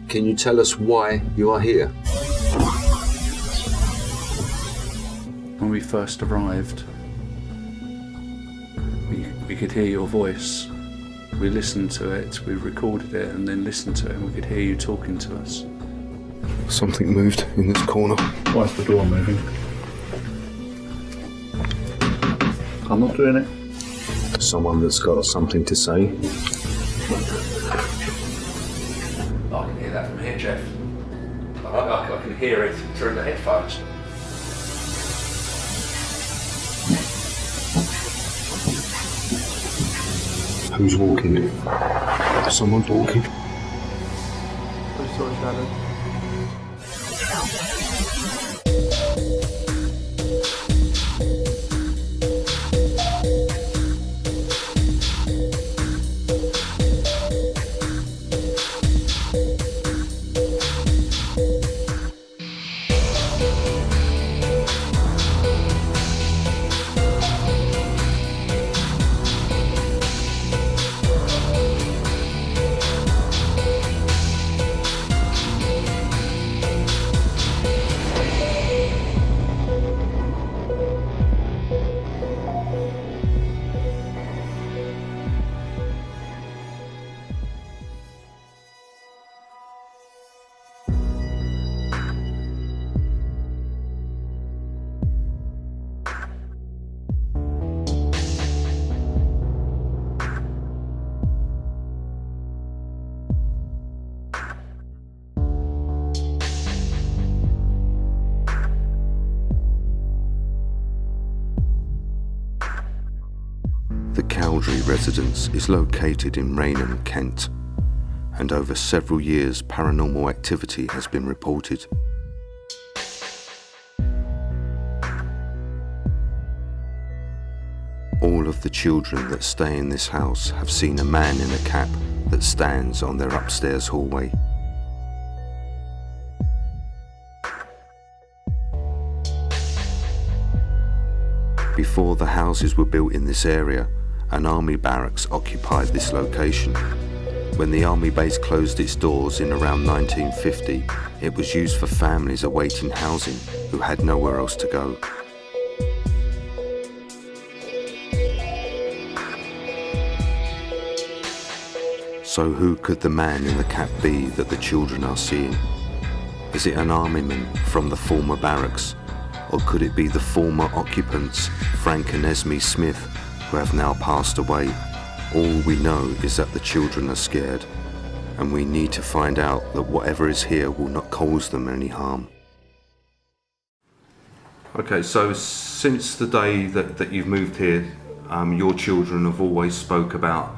Can you tell us why you are here? When we first arrived, we could hear your voice. We listened to it, we recorded it and then listened to it, and we could hear you talking to us. Something moved in this corner. Why is the door moving? I'm not doing it. Someone that's got something to say. I can hear that from here, Jeff. I can hear it through the headphones. Who's walking? Someone's walking. I saw a shadow. The Cowdry residence is located in Rainham, Kent, and over several years paranormal activity has been reported. All of the children that stay in this house have seen a man in a cap that stands on their upstairs hallway. Before the houses were built in this area, an army barracks occupied this location. When the army base closed its doors in around 1950, it was used for families awaiting housing who had nowhere else to go. So who could the man in the cap be that the children are seeing? Is it an armyman from the former barracks? Or could it be the former occupants, Frank and Esme Smith, who have now passed away? All we know is that the children are scared, and we need to find out that whatever is here will not cause them any harm. Okay, so since the day that you've moved here, your children have always spoke about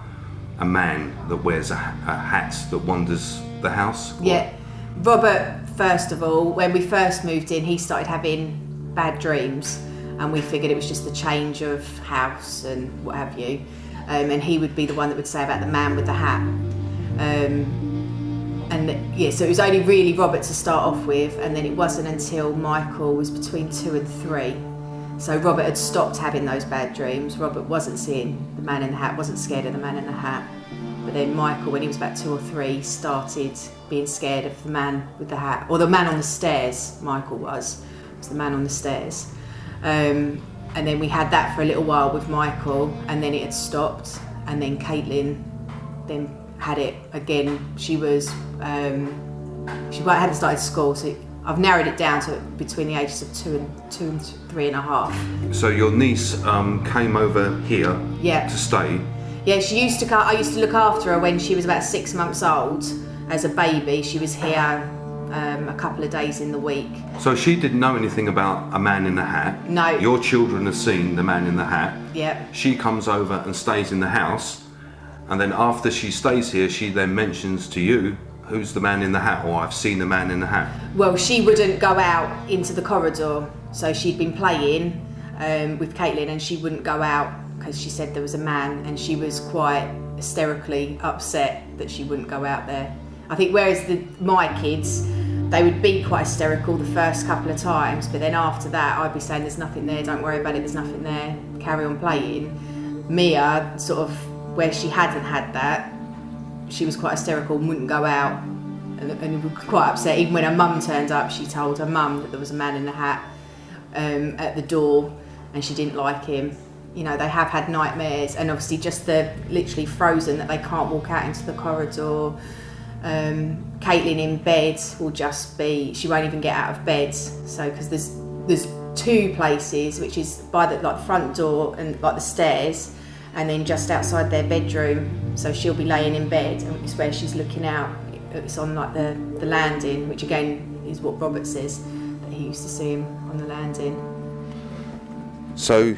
a man that wears a hat that wanders the house? Yeah. Robert, first of all, when we first moved in, he started having bad dreams, and we figured it was just the change of house and what have you, and he would be the one that would say about the man with the hat, so it was only really Robert to start off with, and then it wasn't until Michael was between 2 and 3, so Robert had stopped having those bad dreams. Robert wasn't seeing the man in the hat, wasn't scared of the man in the hat, but then Michael, when he was about 2 or 3, started being scared of the man with the hat, or the man on the stairs. Michael was the man on the stairs, and then we had that for a little while with Michael, and then it had stopped, and then Caitlin then had it again. She hadn't started school, so I've narrowed it down to between the ages of 2 and 3.5. So your niece came over here to stay? Yeah, she used to come. I used to look after her when she was about 6 months old. As a baby, she was here a couple of days in the week. So she didn't know anything about a man in the hat? No. Your children have seen the man in the hat? Yep. She comes over and stays in the house, and then after she stays here, she then mentions to you, who's the man in the hat, or I've seen the man in the hat? Well, she wouldn't go out into the corridor, so she'd been playing with Caitlin, and she wouldn't go out because she said there was a man, and she was quite hysterically upset that she wouldn't go out there. I think whereas my kids, they would be quite hysterical the first couple of times, but then after that I'd be saying there's nothing there, don't worry about it, there's nothing there, carry on playing. Mia, sort of where she hadn't had that, she was quite hysterical and wouldn't go out and was quite upset. Even when her mum turned up, she told her mum that there was a man in the hat at the door, and she didn't like him. You know, they have had nightmares, and obviously just the literally frozen that they can't walk out into the corridor. Caitlin in bed will just be, she won't even get out of bed. So because there's two places, which is by the like front door and like the stairs, and then just outside their bedroom. So she'll be laying in bed, and it's where she's looking out. It's on like the landing, which again is what Robert says, that he used to see him on the landing. So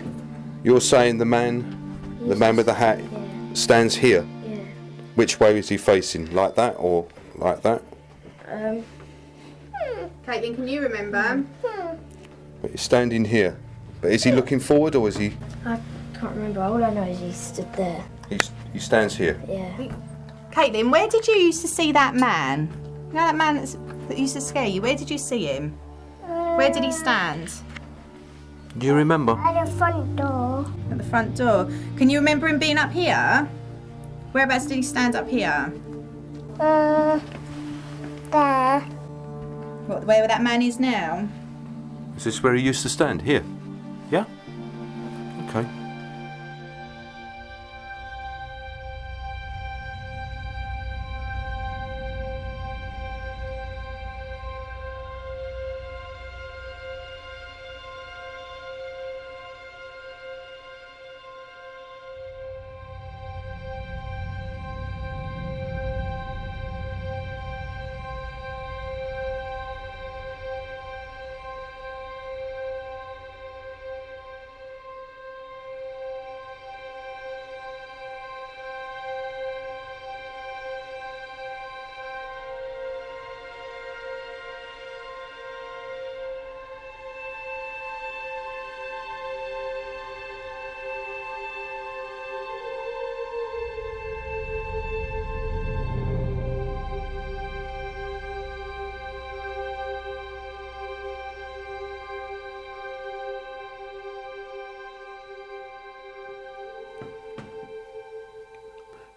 you're saying the man with the hat stands here? Yeah. Which way is he facing? Like that or like that? Caitlin, can you remember? But he's standing here. But is he looking forward or is he... I can't remember. All I know is he stood there. He stands here? Yeah. Caitlin, where did you used to see that man? You know that man that used to scare you? Where did you see him? Where did he stand? Do you remember? At the front door. At the front door. Can you remember him being up here? Whereabouts did he stand up here? There. What, where that man is now? Is this where he used to stand? Here? Yeah? Okay.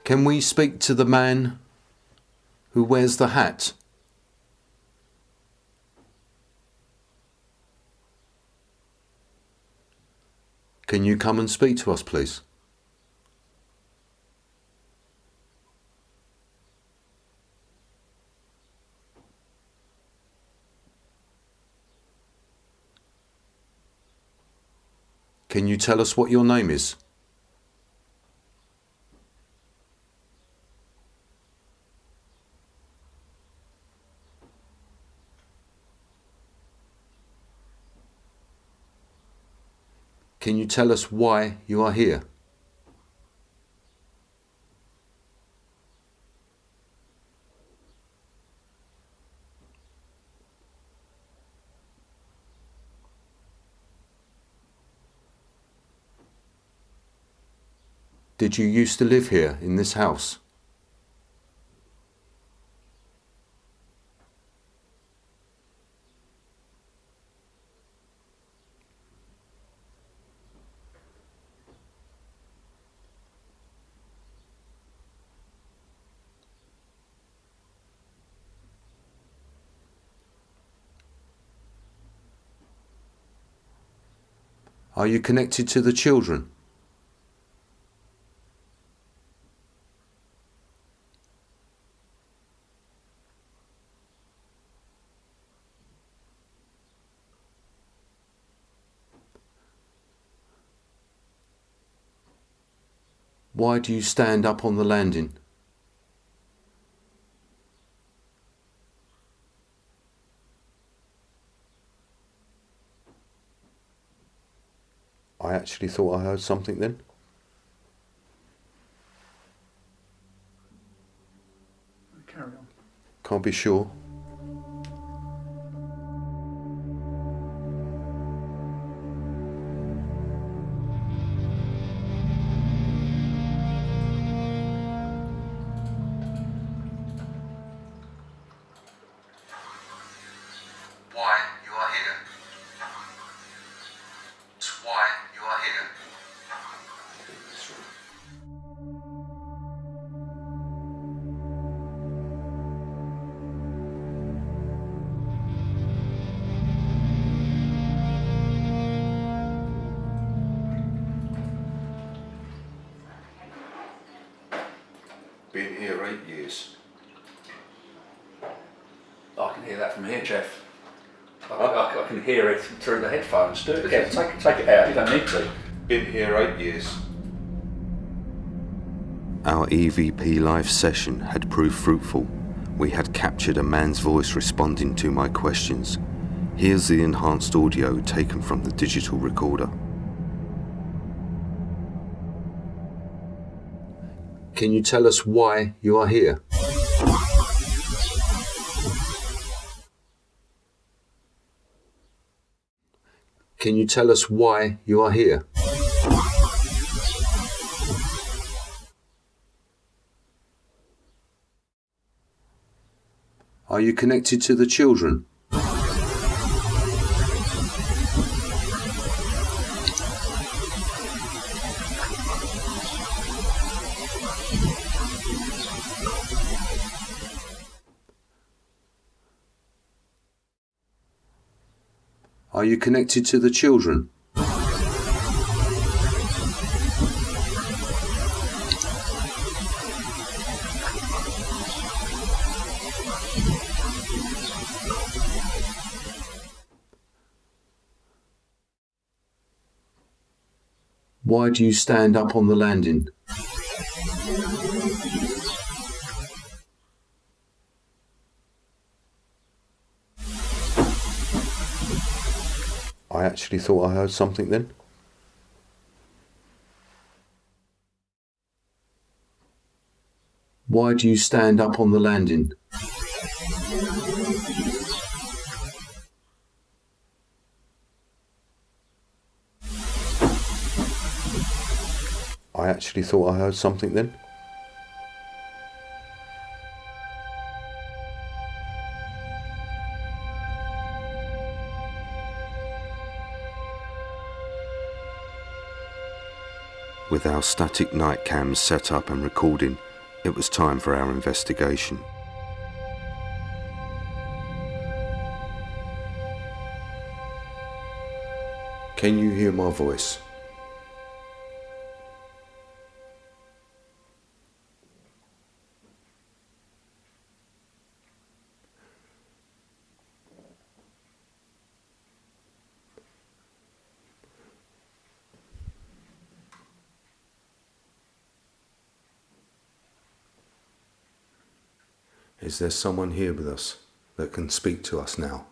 Can we speak to the man who wears the hat? Can you come and speak to us, please? Can you tell us what your name is? Can you tell us why you are here? Did you used to live here in this house? Are you connected to the children? Why do you stand up on the landing? I actually thought I heard something then. Carry on. Can't be sure. Why you are here? It's why you are here. here 8 years. I can hear that from here, Jeff. I can hear it through the headphones. Do it again. Take it out. You don't need to. Been here 8 years. Our EVP live session had proved fruitful. We had captured a man's voice responding to my questions. Here's the enhanced audio taken from the digital recorder. Can you tell us why you are here? Can you tell us why you are here? Are you connected to the children? Are you connected to the children? Why do you stand up on the landing? I actually thought I heard something then. Why do you stand up on the landing? I actually thought I heard something then. With our static night cams set up and recording, it was time for our investigation. Can you hear my voice? Is there someone here with us that can speak to us now?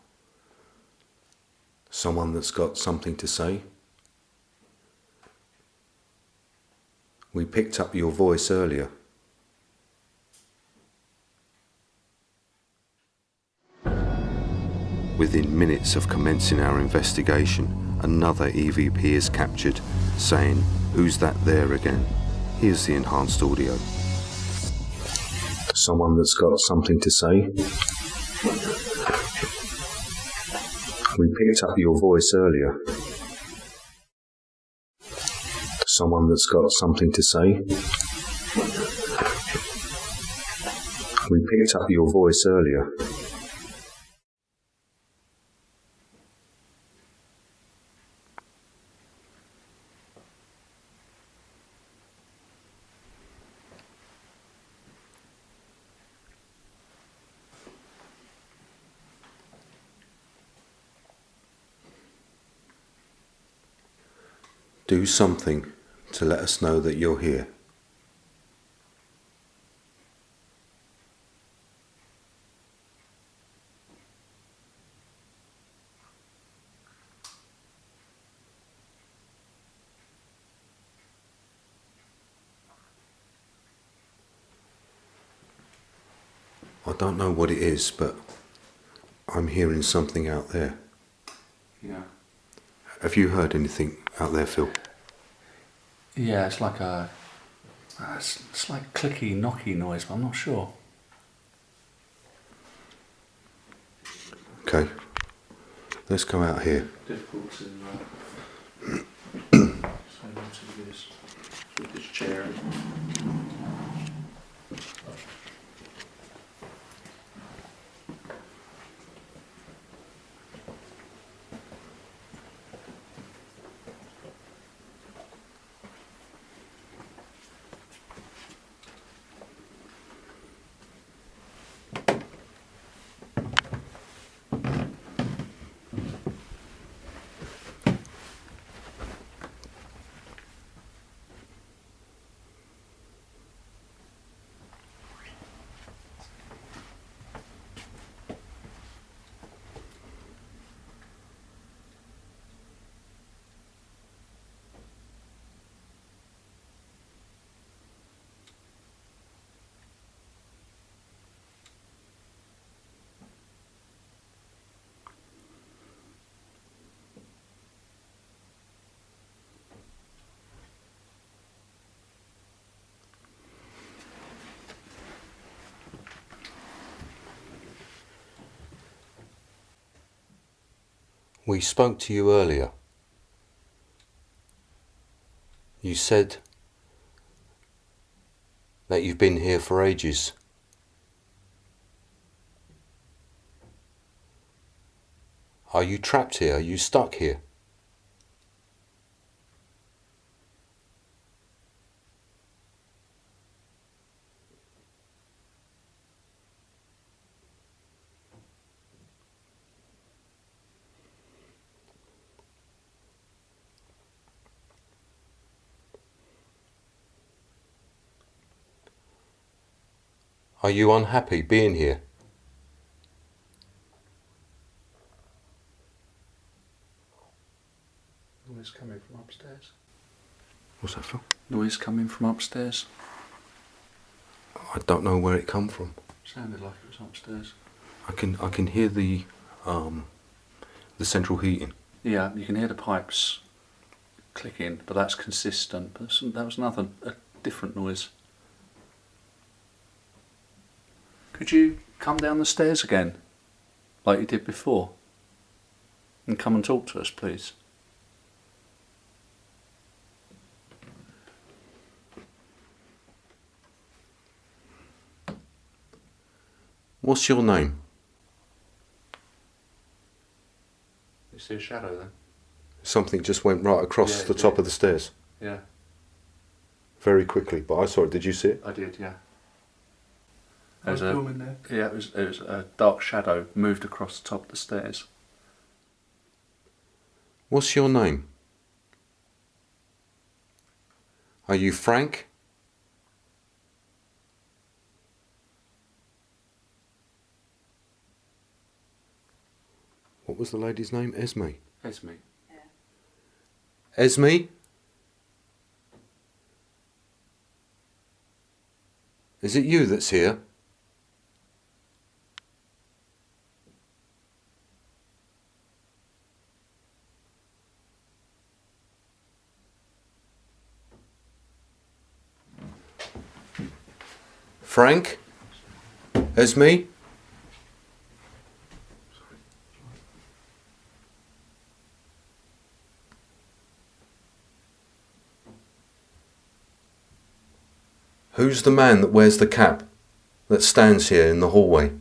Someone that's got something to say? We picked up your voice earlier. Within minutes of commencing our investigation, another EVP is captured, saying, "Who's that there again?" Here's the enhanced audio. Someone that's got something to say? We picked up your voice earlier. Someone that's got something to say? We picked up your voice earlier. Do something to let us know that you're here. I don't know what it is, but I'm hearing something out there. Yeah. Have you heard anything out there, Phil? Yeah, it's like it's like clicky, knocky noise, but I'm not sure. Okay, let's go out here. Difficult to say no to this with this chair. We spoke to you earlier. You said that you've been here for ages. Are you trapped here? Are you stuck here? Are you unhappy being here? Noise coming from upstairs. What's that, Phil? Noise coming from upstairs. I don't know where it come from. Sounded like it was upstairs. I can hear the central heating. Yeah, you can hear the pipes clicking, but that's consistent. But that was a different noise. Could you come down the stairs again, like you did before, and come and talk to us, please? What's your name? You see a shadow then? Something just went right across Yeah, the top of the stairs Yeah, very quickly, but I saw it. Did you see it? I did, yeah. I was filming there. Yeah, it was a dark shadow moved across the top of the stairs. What's your name? Are you Frank? What was the lady's name? Esme. Esme. Esme? Is it you that's here? Frank? Esme? Who's the man that wears the cap, that stands here in the hallway?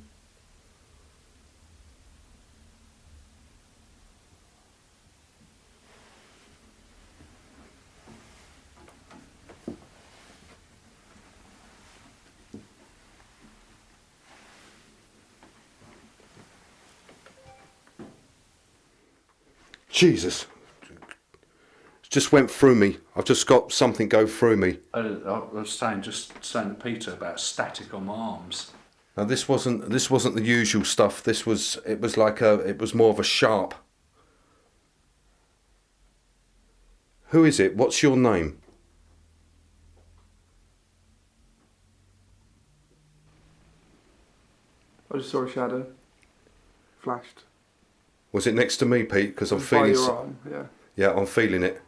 Jesus. It just went through me. I've just got something go through me. I was saying to Peter about static on my arms. Now this wasn't the usual stuff. It was more of a sharp. Who is it? What's your name? I just saw a shadow. Flashed. Was it next to me, Pete? Because I'm By feeling. your arm, yeah. Yeah, I'm feeling it.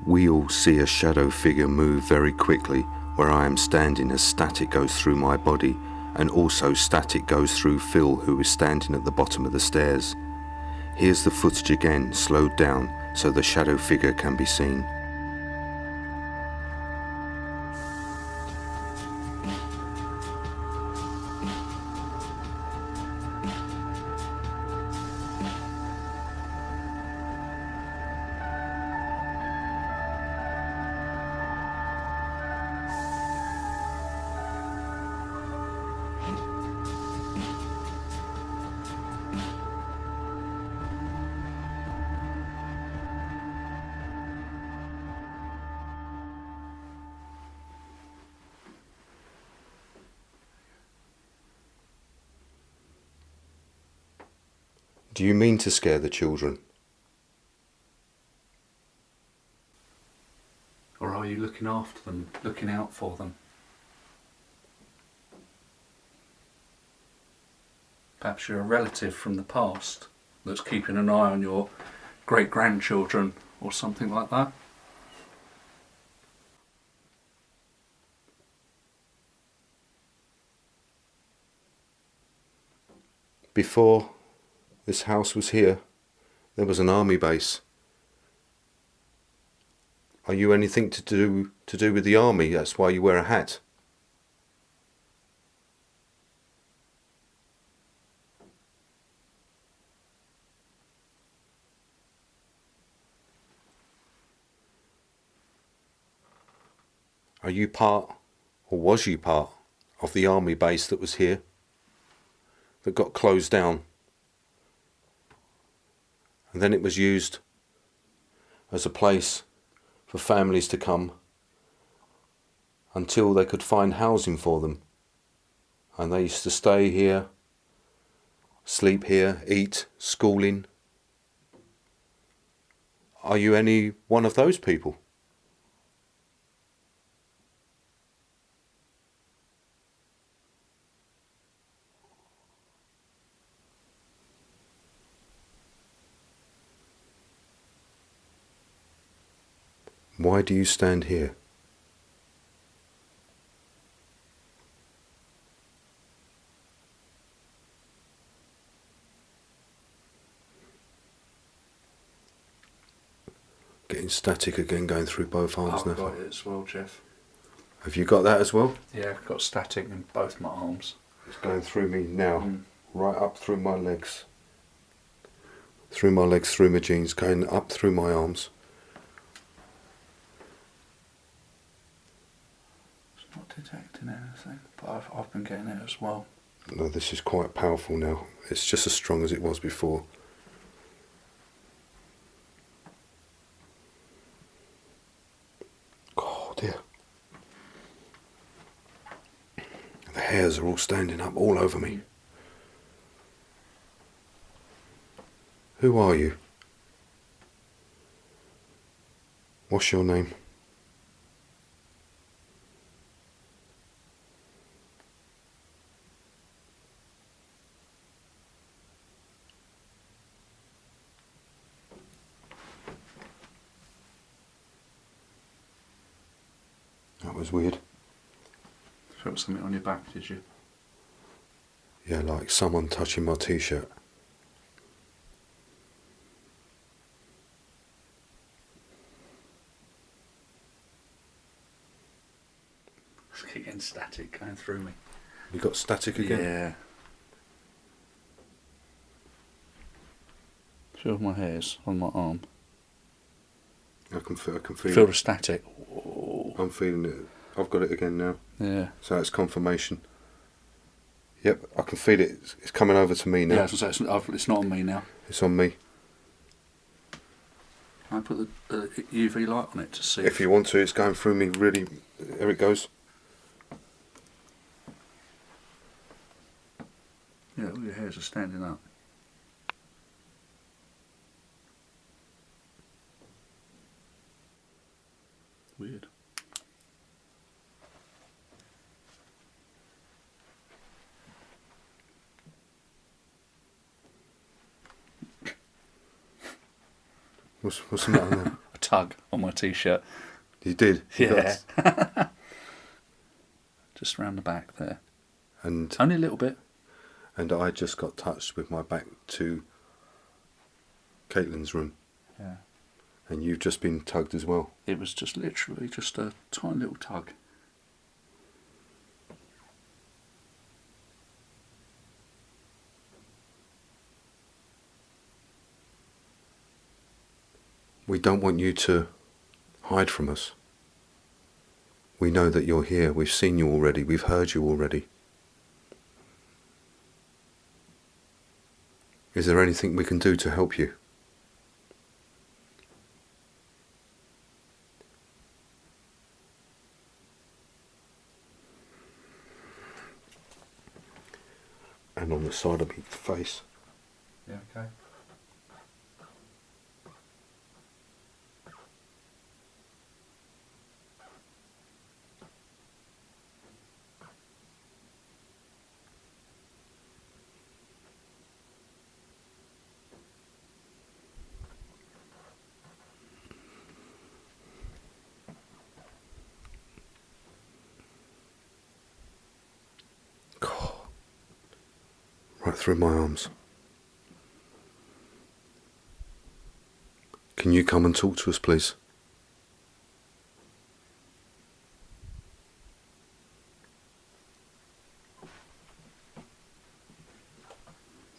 We all see a shadow figure move very quickly where I am standing as static goes through my body, and also static goes through Phil, who is standing at the bottom of the stairs. Here's the footage again, slowed down so the shadow figure can be seen. Do you mean to scare the children? Or are you looking after them, looking out for them? Perhaps you're a relative from the past that's keeping an eye on your great-grandchildren or something like that. Before This house was here. There was an army base. Are you anything to do with the army? That's why you wear a hat. Are you part, or was you part, of the army base that was here, that got closed down? And then it was used as a place for families to come until they could find housing for them. And they used to stay here, sleep here, eat, schooling. Are you any one of those people? Why do you stand here? Getting static again, going through both arms now. I've got it as well, Jeff. Have you got that as well? Yeah, I've got static in both my arms. It's going through me now, right up through my legs. Through my legs, through my jeans, going up through my arms. Not detecting anything, but I've been getting it as well. No, this is quite powerful now. It's just as strong as it was before. Oh dear. The hairs are all standing up all over me. Who are you? What's your name? That was weird. Felt something on your back, did you? Yeah, like someone touching my t-shirt. It's getting static going through me. You got static again? Yeah. Feel my hairs on my arm. I can feel Feel it. the static. Oh. I'm feeling it. I've got it again now. Yeah. So that's confirmation. Yep, I can feel it. It's coming over to me now. Yeah, so it's not on me now. It's on me. Can I put the UV light on it to see? If you want to, it's going through me really. There it goes. Yeah, all your hairs are standing up. Weird. What's the matter there? A tug on my t-shirt. You did? You Yeah. got- Just round the back there. And Only a little bit. and I just got touched with my back to Caitlin's room. Yeah. And you've just been tugged as well. It was just literally just a tiny little tug. We don't want you to hide from us. We know that you're here. We've seen you already. We've heard you already. Is there anything we can do to help you? And on the side of my face. Yeah, okay. Right through my arms. Can you come and talk to us, please?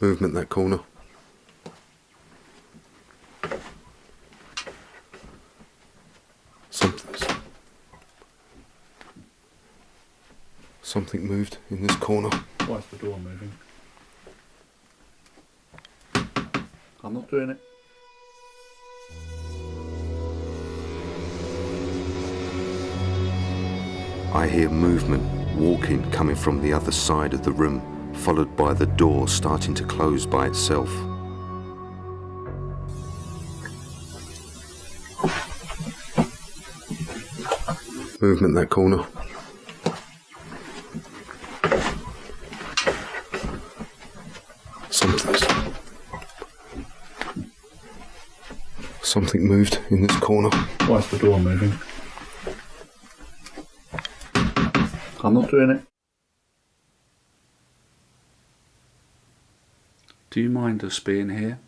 Movement that corner. Something moved in this corner. Why is the door moving? I'm not doing it. I hear movement, walking coming from the other side of the room, followed by the door starting to close by itself. Movement that corner. Something moved in this corner. Why is the door moving? I'm not doing it. Do you mind us being here?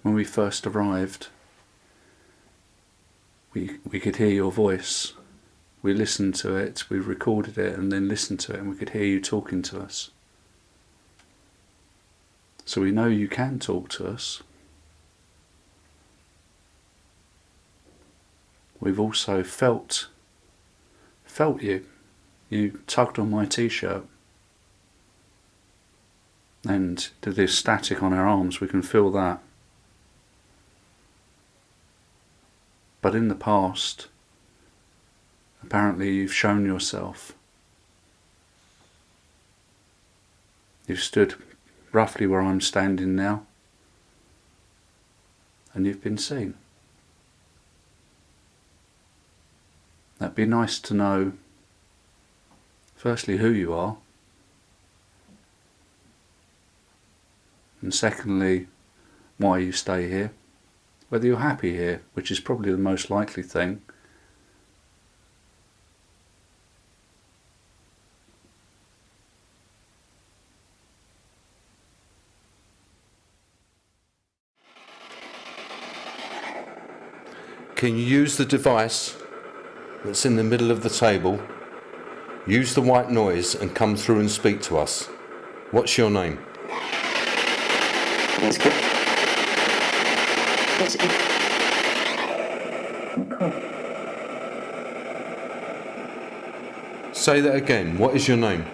When we first arrived, we could hear your voice. We listened to it, we recorded it and then listened to it, and we could hear you talking to us. So we know you can talk to us. We've also felt you. You tugged on my t-shirt. And to this static on our arms, we can feel that. But in the past, apparently you've shown yourself. You've stood roughly where I'm standing now, and you've been seen. That'd be nice to know, firstly, who you are, and secondly, why you stay here, whether you're happy here, which is probably the most likely thing. Can you use the device that's in the middle of the table, use the white noise and come through and speak to us? What's your name? Say that again. What is your name?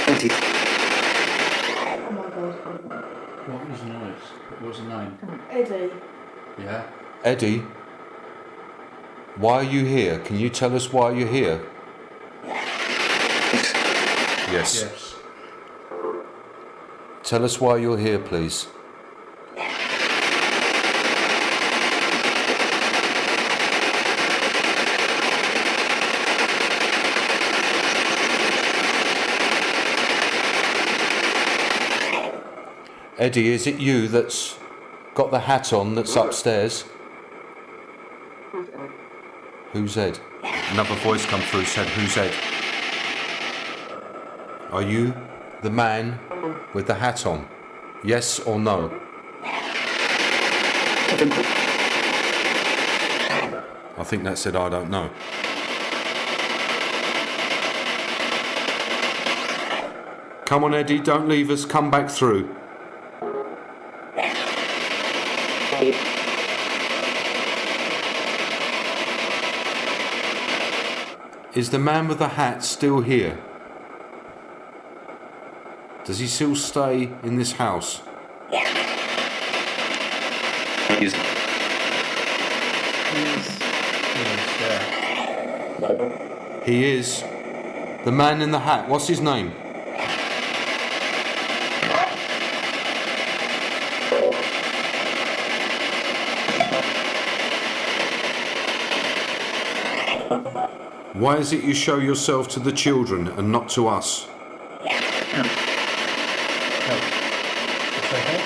Oh my god. What was the noise? What was the name? Eddie. Yeah? Eddie, why are you here? Can you tell us why you're here? Yes. Yes. Tell us why you're here, please. Eddie, is it you that's got the hat on that's upstairs? Who's Ed? Another voice come through said, who's Ed? Are you the man with the hat on? Yes or no? I think that said I don't know. Come on, Eddie, don't leave us, come back through. Is the man with the hat still here? Does he still stay in this house? He is. The man in the hat, what's his name? Why is it you show yourself to the children and not to us? It's okay?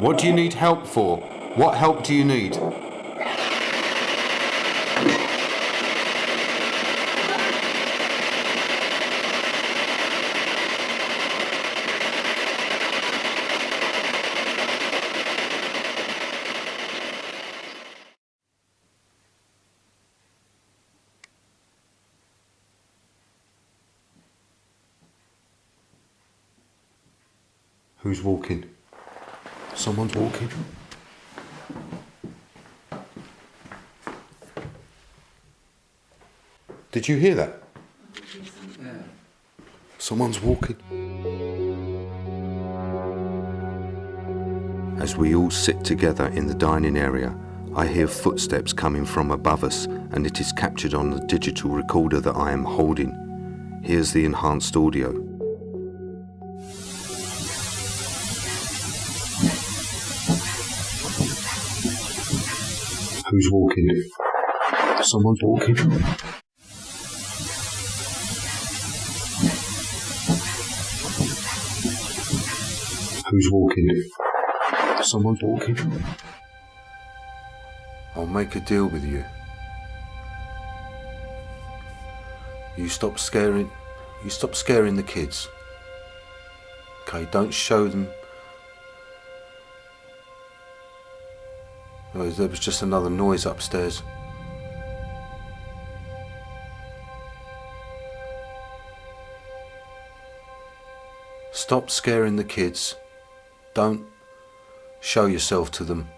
What do you need help for? What help do you need? Who's walking? Someone's walking. Did you hear that? Yeah. Someone's walking. As we all sit together in the dining area, I hear footsteps coming from above us, and it is captured on the digital recorder that I am holding. Here's the enhanced audio. Who's walking? Someone's walking. Who's walking? Someone's walking. I'll make a deal with you. You stop scaring the kids. Okay, don't show them. Oh, there was just another noise upstairs. Stop scaring the kids. Don't show yourself to them.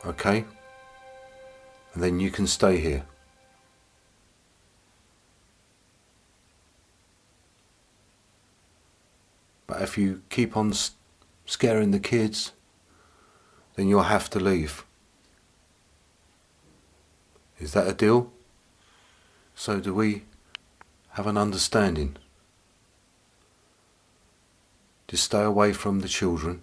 Okay? And then you can stay here. But if you keep on scaring the kids, then you'll have to leave. Is that a deal? So do we have an understanding? Just stay away from the children.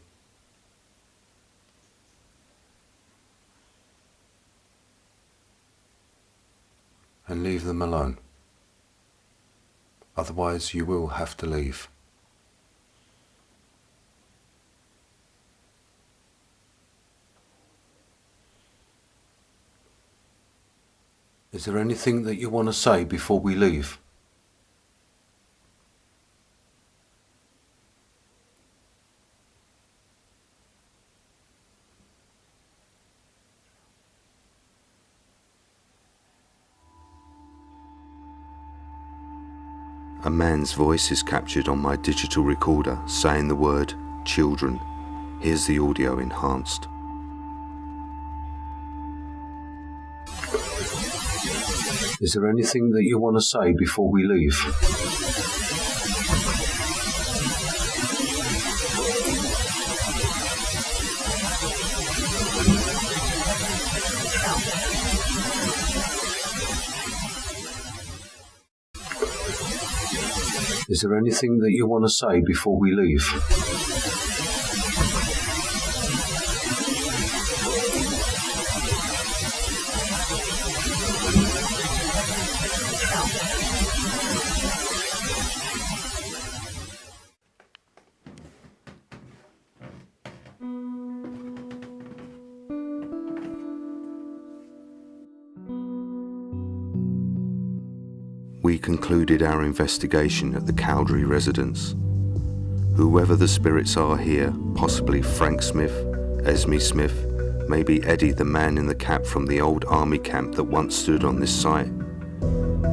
And leave them alone. Otherwise you will have to leave. Is there anything that you want to say before we leave? A man's voice is captured on my digital recorder saying the word children. Here's the audio enhanced. Is there anything that you want to say before we leave? Is there anything that you want to say before we leave? We concluded our investigation at the Cowdry residence. Whoever the spirits are here, possibly Frank Smith, Esme Smith, maybe Eddie, the man in the cap from the old army camp that once stood on this site.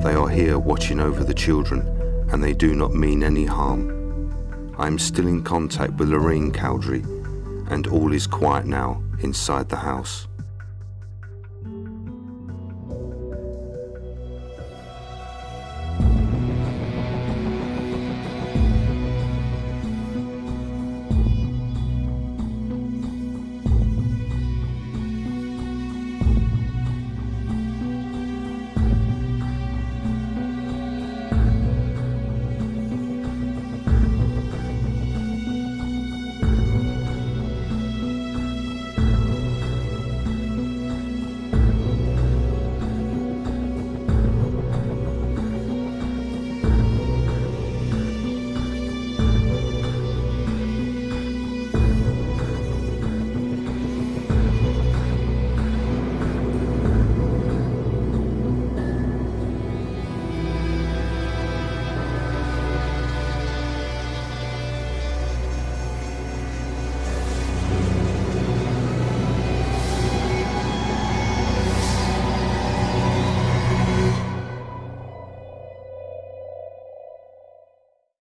They are here watching over the children, and they do not mean any harm. I am still in contact with Lorraine Cowdry, and all is quiet now inside the house.